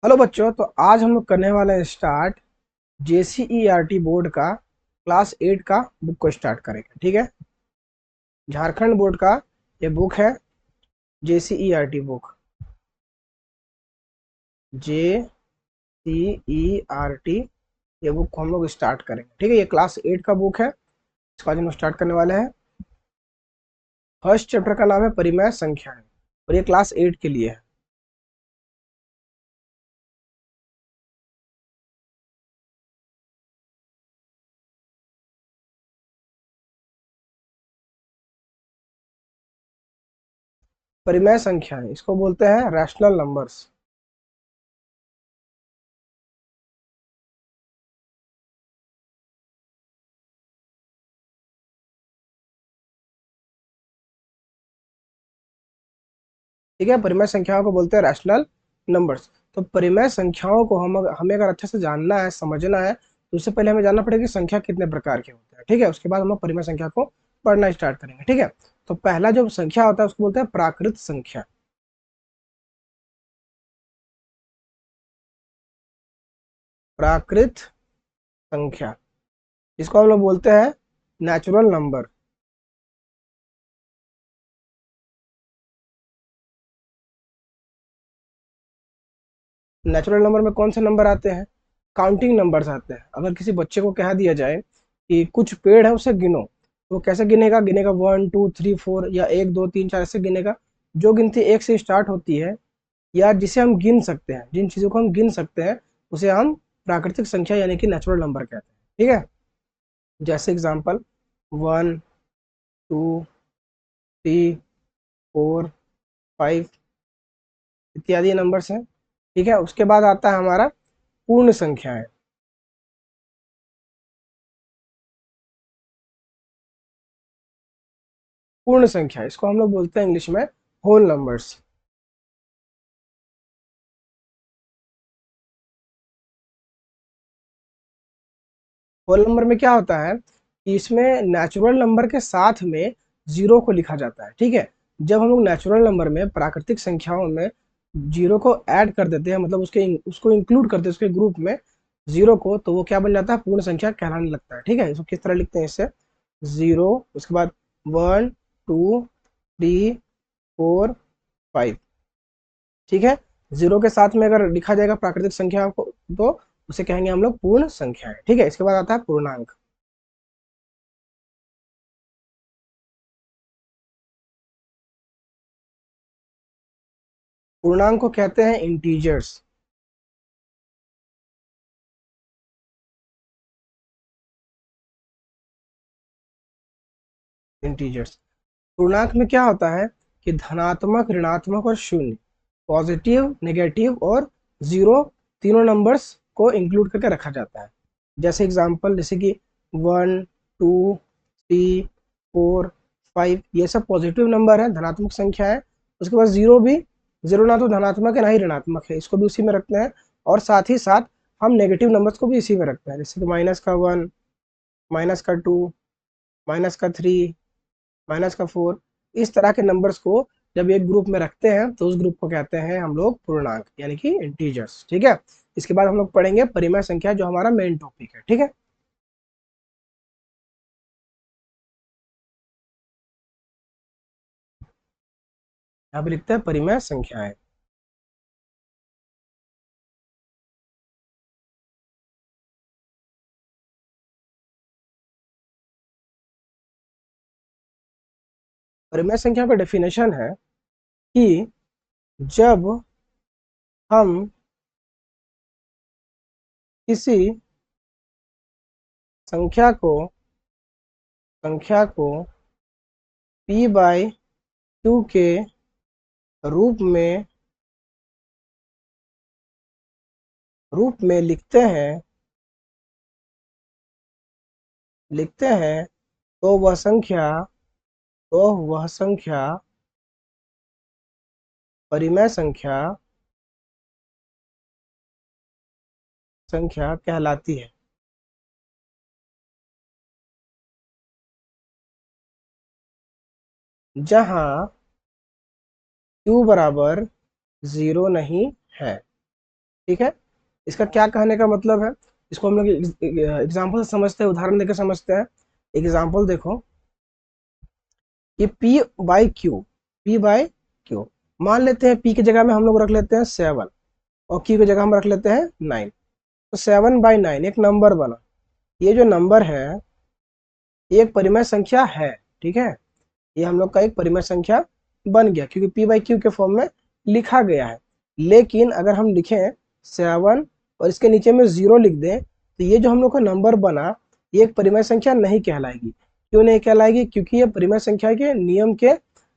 Hello बच्चों, तो आज हम लोग करने वाले हैं स्टार्ट JCERT बोर्ड का क्लास 8 का बुक को स्टार्ट करेंगे। ठीक है, झारखंड बोर्ड का ये बुक है JCERT बुक, JCERT ये बुक को हम लोग स्टार्ट करेंगे। ठीक है, ये क्लास 8 का बुक है, इसको आज हम लोग स्टार्ट करने वाले हैं। फर्स्ट चैप्टर का नाम है परिमेय संख्याएं और ये क्लास 8 के लिए है। परिमेय संख्याएं इसको बोलते हैं रैशनल नंबर्स। ठीक है, परिमेय संख्याओं को बोलते हैं रैशनल नंबर्स। तो परिमेय संख्याओं को हमें अगर अच्छे से जानना है, समझना है, तो उससे पहले हमें जानना पड़ेगा कि संख्या कितने प्रकार के होते हैं। ठीक है, उसके बाद हम लोग परिमेय संख्या को पढ़ना स्टार्ट करेंगे। ठीक है, तो पहला जो संख्या होता है उसको बोलते हैं प्राकृत संख्या। प्राकृत संख्या जिसको हम लोग बोलते हैं नेचुरल नंबर। नेचुरल नंबर में कौन से नंबर आते हैं? काउंटिंग नंबर्स आते हैं। अगर किसी बच्चे को कह दिया जाए कि कुछ पेड़ है उसे गिनो, तो वो कैसे गिनेगा? गिनेगा 1 2 3 4 या 1 2 3 4 ऐसे गिनेगा। जो गिनती एक से स्टार्ट होती है या जिसे हम गिन सकते हैं, जिन चीज़ों को हम गिन सकते हैं, उसे हम प्राकृतिक संख्या यानी कि नेचुरल नंबर कहते हैं। ठीक है, जैसे एग्जांपल 1 2 3 4 5 इत्यादि नंबर्स हैं। ठीक है, उसके बाद आता है हमारा पूर्ण संख्याएं। पूर्ण संख्या इसको हम लोग बोलते हैं इंग्लिश में होल नंबर्स। होल नंबर में क्या होता है कि इसमें नेचुरल नंबर के साथ में जीरो को लिखा जाता है। ठीक है, जब हम लोग नेचुरल नंबर में प्राकृतिक संख्याओं में जीरो को ऐड कर देते हैं, मतलब उसको इंक्लूड करते हैं उसके ग्रुप में जीरो को, तो वो क्या बन जाता है? पूर्ण संख्या कहलाने लगता है। ठीक है, इसको किस तरह लिखते हैं? इससे जीरो, उसके बाद 1 2 3 4 5। ठीक है, जीरो के साथ में अगर लिखा जाएगा प्राकृतिक संख्या को तो उसे कहेंगे हम लोग पूर्ण संख्या है। ठीक है, इसके बाद आता है पूर्णांक। पूर्णांक को कहते हैं इंटीजर्स। इंटीजर्स पूर्णांक में क्या होता है कि धनात्मक, ऋणात्मक और शून्य, पॉजिटिव, नेगेटिव और जीरो, तीनों नंबर्स को इंक्लूड करके रखा जाता है। जैसे एग्जांपल, जैसे कि 1 2 3 4 5 ये सब पॉजिटिव नंबर है, धनात्मक संख्या है। उसके बाद जीरो भी, जीरो ना तो धनात्मक है ना ही ऋणात्मक है, इसको भी उसी में रखते हैं। और साथ ही साथ हम नेगेटिव नंबर्स को भी इसी में रखते हैं, जैसे कि -1, -2, -3, -4। इस तरह के नंबर्स को जब एक ग्रुप में रखते हैं तो उस ग्रुप को कहते हैं हम लोग पूर्णांक यानी कि इंटीजर्स। ठीक है, इसके बाद हम लोग पढ़ेंगे परिमेय संख्या जो हमारा मेन टॉपिक है। ठीक है, यहाँ पे लिखते हैं परिमेय संख्याएं। परिमेय संख्या का डेफिनेशन है कि जब हम किसी संख्या को p/q के रूप में लिखते हैं तो वह संख्या परिमेय संख्या कहलाती है। जहां q बराबर जीरो नहीं है। ठीक है, इसका क्या कहने का मतलब है, इसको हम लोग एग्जाम्पल से समझते हैं, उदाहरण देकर समझते हैं। एग्जाम्पल देखो, ये P by Q, P by Q, मान लेते हैं P की जगह में हम लोग रख लेते हैं 7 और Q की जगह हम रख लेते हैं 9। तो 7/9 एक नंबर बना। ये जो नंबर है ये एक परिमेय संख्या है, ठीक है, ये हम लोग का एक परिमेय संख्या बन गया क्योंकि P बाई क्यू के फॉर्म में लिखा गया है। लेकिन अगर हम लिखें 7 और इसके नीचे में 0 लिख दें तो ये जो हम लोग का नंबर बना ये एक परिमेय संख्या नहीं कहलाएगी। क्यों नहीं कहलाएगी? क्योंकि ये परिमेय संख्या के नियम के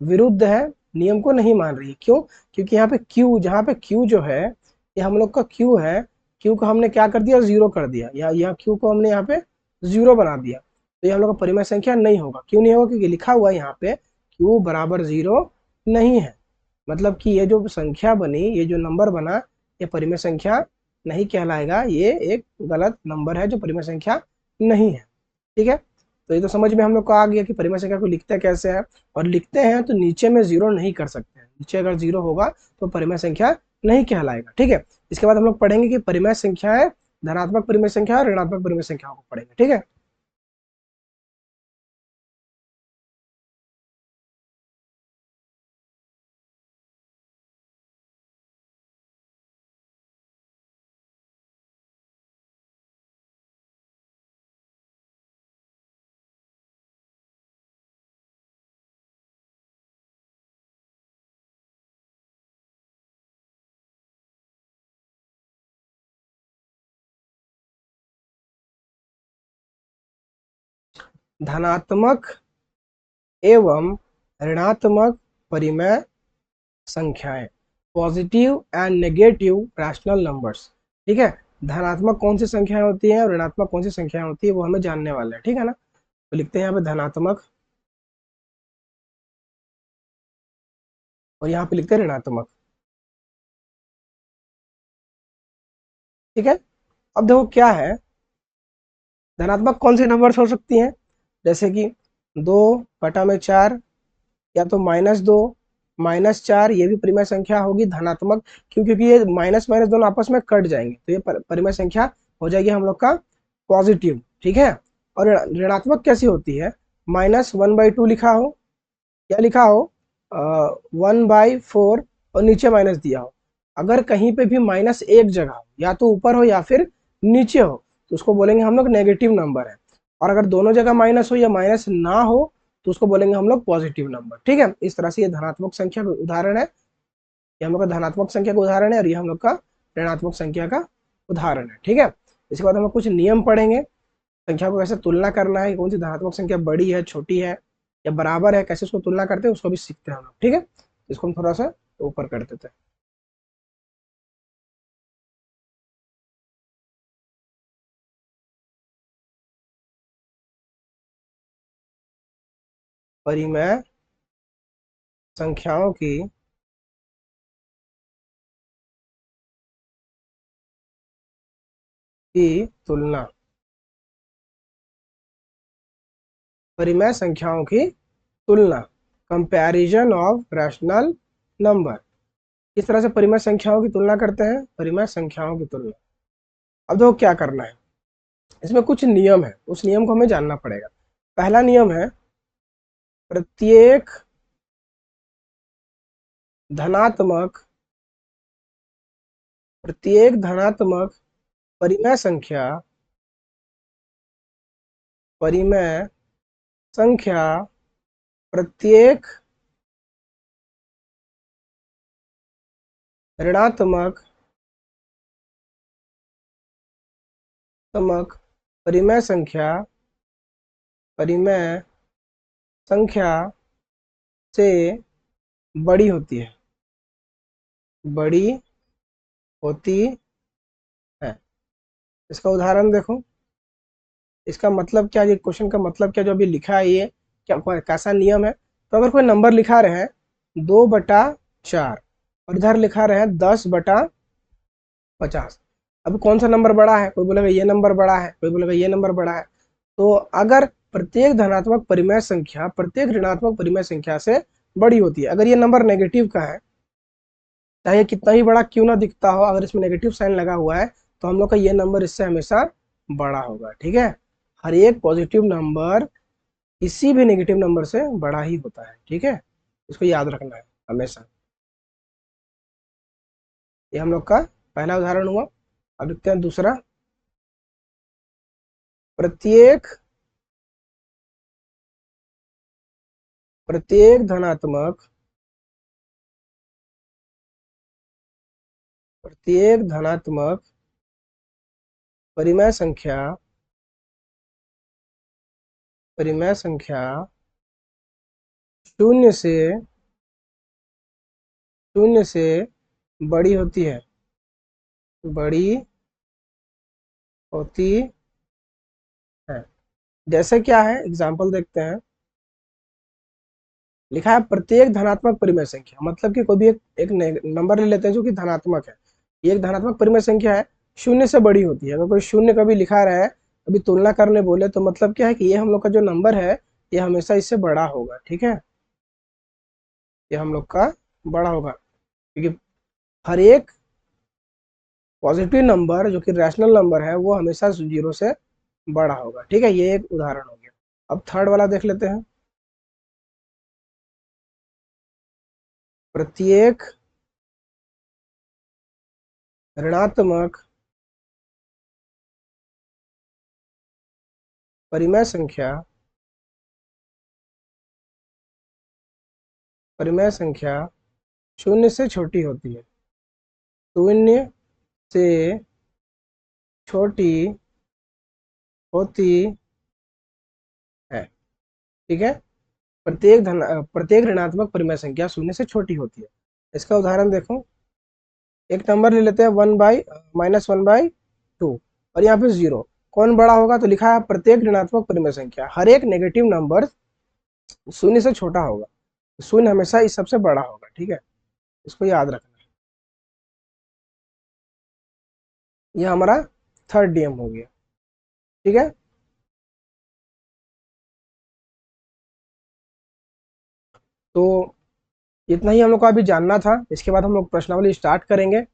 विरुद्ध है, नियम को नहीं मान रही है। क्यों? क्योंकि यहाँ पे Q, जहाँ पे Q जो है ये हम लोग का Q है, Q को हमने क्या कर दिया, 0 कर दिया, यहाँ Q को हमने यहाँ पे 0 बना दिया, तो ये हम लोग का परिमेय संख्या नहीं होगा। क्यों नहीं होगा? क्योंकि लिखा हुआ है यहाँ पे Q बराबर 0 नहीं है, मतलब कि ये जो संख्या बनी, ये जो नंबर बना, ये परिमेय संख्या नहीं कहलाएगा, ये एक गलत नंबर है जो परिमेय संख्या नहीं है। ठीक है, तो ये तो समझ में हम लोग को आ गया कि परिमेय संख्या को लिखते कैसे हैं, और लिखते हैं तो नीचे में 0 नहीं कर सकते हैं, नीचे अगर 0 होगा तो परिमेय संख्या नहीं कहलाएगा। ठीक है, इसके बाद हम लोग पढ़ेंगे कि परिमेय संख्या है, धनात्मक परिमेय संख्या और ऋणात्मक परिमेय संख्याओं को पढ़ेंगे। ठीक है, धनात्मक एवं ऋणात्मक परिमेय संख्याएं, positive and negative rational numbers. ठीक है, धनात्मक कौन सी संख्याएं होती हैं और ऋणात्मक कौन सी संख्याएं होती है वो हमें जानने वाले हैं। ठीक है ना, तो लिखते हैं यहाँ पे धनात्मक और यहाँ पे लिखते हैं ऋणात्मक। ठीक है, अब देखो क्या है, धनात्मक कौन से नंबर्स हो सकती हैं, जैसे कि 2/4 या तो -2 -4, ये भी परिमेय संख्या होगी धनात्मक। क्यों? क्योंकि ये माइनस माइनस दोनों आपस में कट जाएंगे तो ये परिमेय संख्या हो जाएगी हम लोग का पॉजिटिव। ठीक है, और ऋणात्मक कैसी होती है, -1/2 लिखा हो या लिखा हो 1/4 और नीचे माइनस दिया हो, अगर कहीं पे भी -1 जगह हो, या तो ऊपर हो या फिर नीचे हो, तो उसको बोलेंगे हम लोग नेगेटिव नंबर है। और अगर दोनों जगह माइनस हो या माइनस ना हो तो उसको बोलेंगे हम लोग पॉजिटिव नंबर। ठीक है, इस तरह से ये धनात्मक संख्या का उदाहरण है, ये हम लोग का धनात्मक संख्या का उदाहरण है और ये हम लोग का ऋणात्मक संख्या का उदाहरण है। ठीक है, इसके बाद हम लोग कुछ नियम पढ़ेंगे, संख्या को कैसे तुलना करना है, कौन सी धनात्मक संख्या बड़ी है, छोटी है या बराबर है, कैसे उसको तुलना करते हैं उसको भी सीखते हैं हम लोग। ठीक है, इसको हम थोड़ा सा ऊपर कर देते हैं। परिमेय संख्याओं की तुलना, परिमेय संख्याओं की तुलना, कंपैरिजन ऑफ रैशनल नंबर। किस तरह से परिमेय संख्याओं की तुलना करते हैं, परिमेय संख्याओं की तुलना। अब देखो क्या करना है, इसमें कुछ नियम है, उस नियम को हमें जानना पड़ेगा। पहला नियम है, प्रत्येक धनात्मक धनात्मक परिमेय संख्या, परिमेय संख्या प्रत्येक ऋणात्मक परिमेय संख्या, परिमेय संख्या से बड़ी होती है, बड़ी होती है। इसका उदाहरण देखो, इसका मतलब क्या, ये क्वेश्चन का मतलब क्या जो अभी लिखा है, ये क्या कैसा नियम है। तो अगर कोई नंबर लिखा रहे हैं 2/4 और इधर लिखा रहे हैं 10/50, अब कौन सा नंबर बड़ा है, कोई बोलेगा ये नंबर बड़ा है, कोई बोलेगा ये नंबर बड़ा है। तो अगर प्रत्येक धनात्मक परिमेय संख्या प्रत्येक ऋणात्मक परिमेय संख्या से बड़ी होती है, अगर ये नंबर नेगेटिव का है चाहे कितना ही बड़ा क्यों ना दिखता हो, अगर इसमें नेगेटिव साइन लगा हुआ है तो हम लोग का ये नंबर इससे हमेशा बड़ा होगा। ठीक है, हर एक पॉजिटिव नंबर किसी भी नेगेटिव नंबर से बड़ा ही होता है। ठीक है, इसको याद रखना है हमेशा। ये हम लोग का पहला उदाहरण हुआ। अब देखते हैं दूसरा। प्रत्येक प्रत्येक धनात्मक प्रत्येक धनात्मक परिमेय संख्या शून्य से शून्य से बड़ी होती है, बड़ी होती है। जैसे क्या है, एग्जाम्पल देखते हैं। लिखा है प्रत्येक धनात्मक परिमेय संख्या, मतलब कि कोई भी एक नंबर ले लेते हैं जो कि धनात्मक है। ये एक धनात्मक परिमेय संख्या है, शून्य से बड़ी होती है। अगर कोई शून्य कभी लिखा रहा है, कभी तुलना करने बोले, तो मतलब क्या है कि ये हम लोग का जो नंबर है ये हमेशा इससे बड़ा होगा। ठीक है, ये हम लोग का बड़ा होगा, क्योंकि हर एक पॉजिटिव नंबर जो कि रैशनल नंबर है वो हमेशा जीरो से बड़ा होगा। ठीक है, ये एक उदाहरण हो गया। अब थर्ड वाला देख लेते हैं। प्रत्येक ऋणात्मक परिमेय संख्या शून्य से छोटी होती है, शून्य से छोटी होती है। ठीक है, प्रत्येक ऋणात्मक परिमेय संख्या शून्य से छोटी होती है। इसका उदाहरण देखो। एक नंबर ले लेते हैं -1/2 और यहाँ पे 0। कौन बड़ा होगा, तो लिखा है प्रत्येक ऋणात्मक परिमेय संख्या, हर एक नेगेटिव नंबर शून्य से छोटा होगा, शून्य हमेशा इस सबसे बड़ा होगा। ठीक है, इसको याद रखना है। ये हमारा थर्ड डीएम हो गया। ठीक है, तो इतना ही हम लोग को अभी जानना था। इसके बाद हम लोग प्रश्नावली स्टार्ट करेंगे,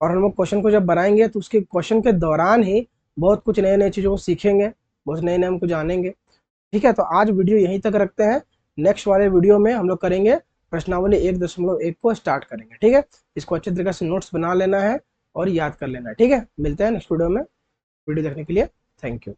और हम लोग क्वेश्चन को जब बनाएंगे तो उसके क्वेश्चन के दौरान ही बहुत कुछ नए नए चीज़ों को सीखेंगे, बहुत नए नए हमको जानेंगे। ठीक है, तो आज वीडियो यहीं तक रखते हैं। नेक्स्ट वाले वीडियो में हम लोग करेंगे प्रश्नावली 1.1 को स्टार्ट करेंगे। ठीक है, इसको अच्छे तरीके से नोट्स बना लेना है और याद कर लेना है। ठीक है, मिलते हैं नेक्स्ट वीडियो में। वीडियो देखने के लिए थैंक यू।